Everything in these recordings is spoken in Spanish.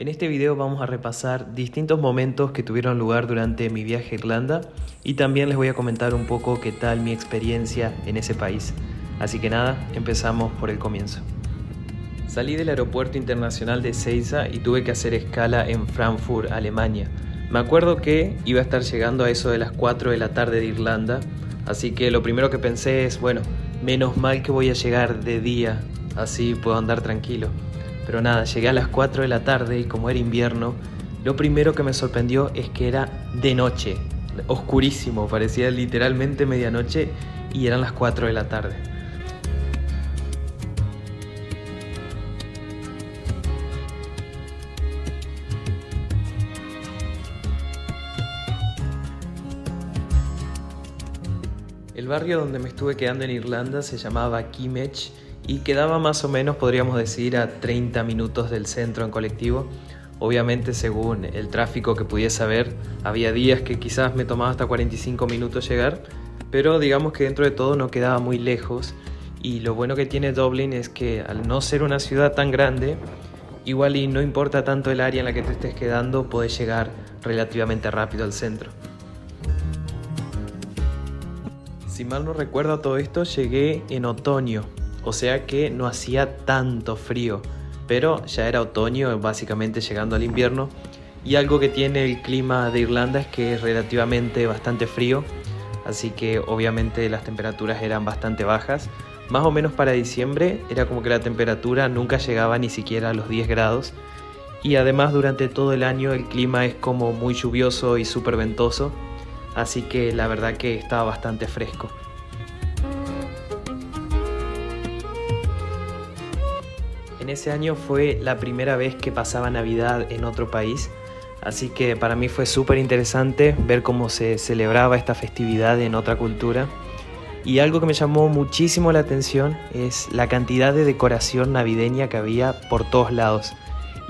En este video vamos a repasar distintos momentos que tuvieron lugar durante mi viaje a Irlanda y también les voy a comentar un poco qué tal mi experiencia en ese país. Así que nada, empezamos por el comienzo. Salí del aeropuerto internacional de Seiza y tuve que hacer escala en Frankfurt, Alemania. Me acuerdo que iba a estar llegando a eso de las 4 de la tarde de Irlanda, así que lo primero que pensé es, bueno, menos mal que voy a llegar de día, así puedo andar tranquilo. Pero nada, llegué a las 4 de la tarde y como era invierno, lo primero que me sorprendió es que era de noche, oscurísimo, parecía literalmente medianoche y eran las 4 de la tarde. El barrio donde me estuve quedando en Irlanda se llamaba Kimmage y quedaba más o menos, podríamos decir, a 30 minutos del centro en colectivo. Obviamente, según el tráfico que pudiese haber, había días que quizás me tomaba hasta 45 minutos llegar, pero digamos que dentro de todo no quedaba muy lejos. Y lo bueno que tiene Dublín es que al no ser una ciudad tan grande, igual y no importa tanto el área en la que te estés quedando, podés llegar relativamente rápido al centro. Si mal no recuerdo todo esto, llegué en otoño, o sea que no hacía tanto frío, pero ya era otoño, básicamente llegando al invierno. Y algo que tiene el clima de Irlanda es que es relativamente bastante frío, así que obviamente las temperaturas eran bastante bajas. Más o menos para diciembre era como que la temperatura nunca llegaba ni siquiera a los 10 grados. Y además durante todo el año el clima es como muy lluvioso y súper ventoso, así que la verdad que estaba bastante fresco. En ese año fue la primera vez que pasaba Navidad en otro país, así que para mí fue súper interesante ver cómo se celebraba esta festividad en otra cultura. Y algo que me llamó muchísimo la atención es la cantidad de decoración navideña que había por todos lados.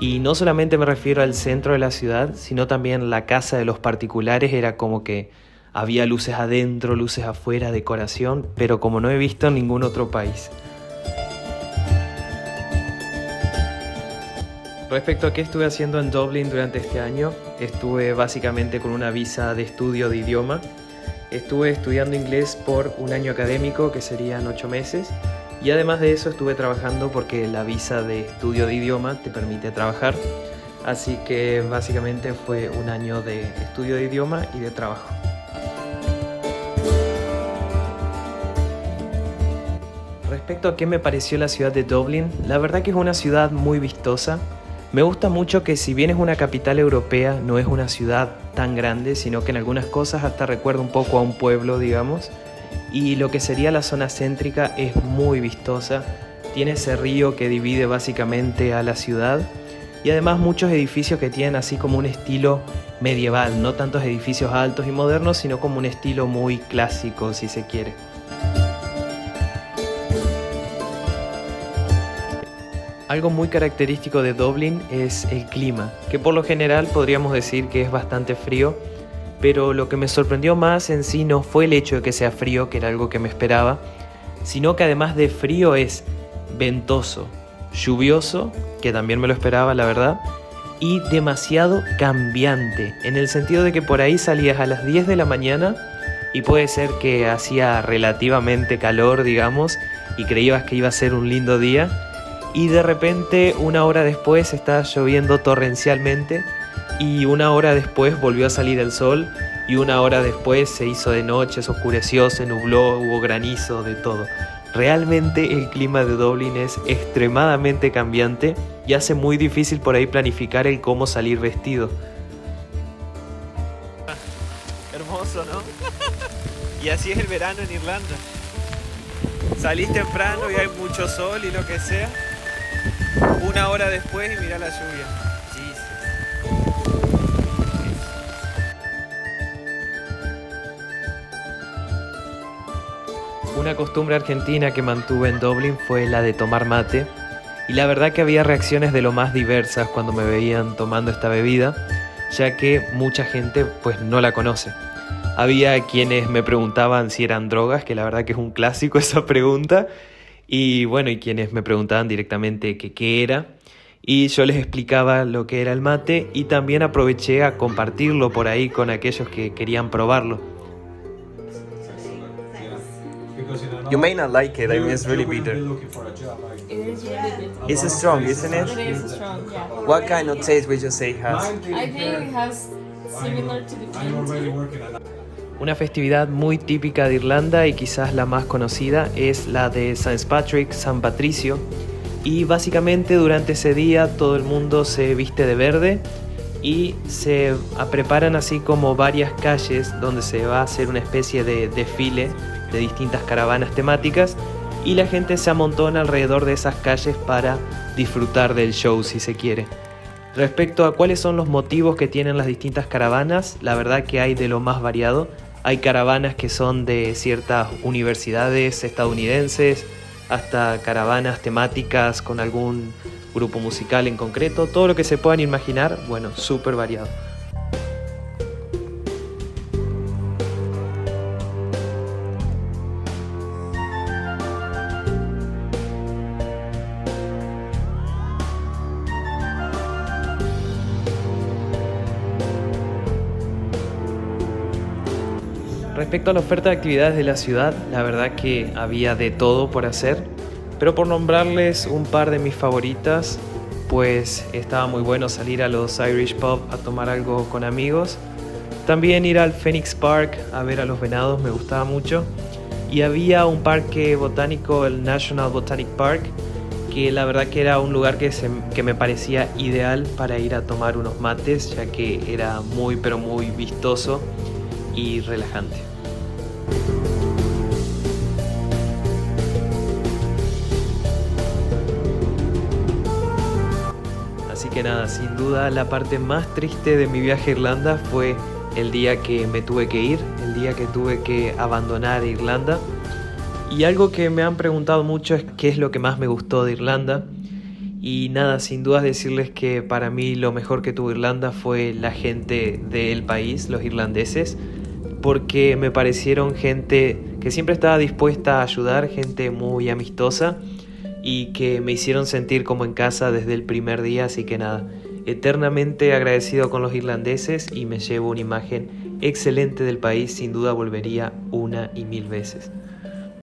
Y no solamente me refiero al centro de la ciudad, sino también la casa de los particulares era como que había luces adentro, luces afuera, decoración, pero como no he visto en ningún otro país. Respecto a qué estuve haciendo en Dublín durante este año, estuve básicamente con una visa de estudio de idioma. Estuve estudiando inglés por un año académico, que serían 8 meses, y además de eso estuve trabajando porque la visa de estudio de idioma te permite trabajar. Así que básicamente fue un año de estudio de idioma y de trabajo. Respecto a qué me pareció la ciudad de Dublín, la verdad que es una ciudad muy vistosa. Me gusta mucho que si bien es una capital europea, no es una ciudad tan grande, sino que en algunas cosas hasta recuerda un poco a un pueblo, digamos. Y lo que sería la zona céntrica es muy vistosa. Tiene ese río que divide básicamente a la ciudad. Y además muchos edificios que tienen así como un estilo medieval. No tantos edificios altos y modernos, sino como un estilo muy clásico, si se quiere. Algo muy característico de Dublín es el clima, que por lo general podríamos decir que es bastante frío, pero lo que me sorprendió más en sí no fue el hecho de que sea frío, que era algo que me esperaba, sino que además de frío es ventoso, lluvioso, que también me lo esperaba la verdad, y demasiado cambiante, en el sentido de que por ahí salías a las 10 de la mañana y puede ser que hacía relativamente calor, digamos, y creías que iba a ser un lindo día, y de repente una hora después estaba lloviendo torrencialmente y una hora después volvió a salir el sol y una hora después se hizo de noche, se oscureció, se nubló, hubo granizo, de todo. Realmente el clima de Dublín es extremadamente cambiante y hace muy difícil por ahí planificar el cómo salir vestido. Hermoso, ¿no? Y así es el verano en Irlanda. Salís temprano y hay mucho sol y lo que sea. Una hora después y mira la lluvia. Una costumbre argentina que mantuve en Dublín fue la de tomar mate. Y la verdad que había reacciones de lo más diversas cuando me veían tomando esta bebida, ya que mucha gente pues no la conoce. Había quienes me preguntaban si eran drogas, que la verdad que es un clásico esa pregunta. Y bueno, y quienes me preguntaban directamente que qué era. y yo les explicaba lo que era el mate y también aproveché a compartirlo por ahí con aquellos que querían probarlo. You may not like it, I mean it's really bitter. It is really bitter. It's strong, isn't it? It is strong, yeah. What kind of taste would you say it has? I think it has similar to the mint. Una festividad muy típica de Irlanda y quizás la más conocida es la de St. Patrick, San Patricio. Y básicamente durante ese día todo el mundo se viste de verde y se preparan así como varias calles donde se va a hacer una especie de desfile de distintas caravanas temáticas y la gente se amontona alrededor de esas calles para disfrutar del show si se quiere. Respecto a cuáles son los motivos que tienen las distintas caravanas, la verdad que hay de lo más variado. Hay caravanas que son de ciertas universidades estadounidenses, hasta caravanas temáticas con algún grupo musical en concreto, todo lo que se puedan imaginar, bueno, súper variado. Respecto a la oferta de actividades de la ciudad, la verdad que había de todo por hacer, pero por nombrarles un par de mis favoritas, pues estaba muy bueno salir a los Irish Pub a tomar algo con amigos, también ir al Phoenix Park a ver a los venados, me gustaba mucho, y había un parque botánico, el National Botanic Park, que la verdad que era un lugar que me parecía ideal para ir a tomar unos mates, ya que era muy pero muy vistoso y relajante. Así que nada, sin duda la parte más triste de mi viaje a Irlanda fue el día que me tuve que ir, el día que tuve que abandonar Irlanda. Y algo que me han preguntado mucho es qué es lo que más me gustó de Irlanda. Y nada, sin duda decirles que para mí lo mejor que tuvo Irlanda fue la gente del país, los irlandeses, porque me parecieron gente que siempre estaba dispuesta a ayudar, gente muy amistosa y que me hicieron sentir como en casa desde el primer día, así que nada, eternamente agradecido con los irlandeses y me llevo una imagen excelente del país, sin duda volvería una y mil veces.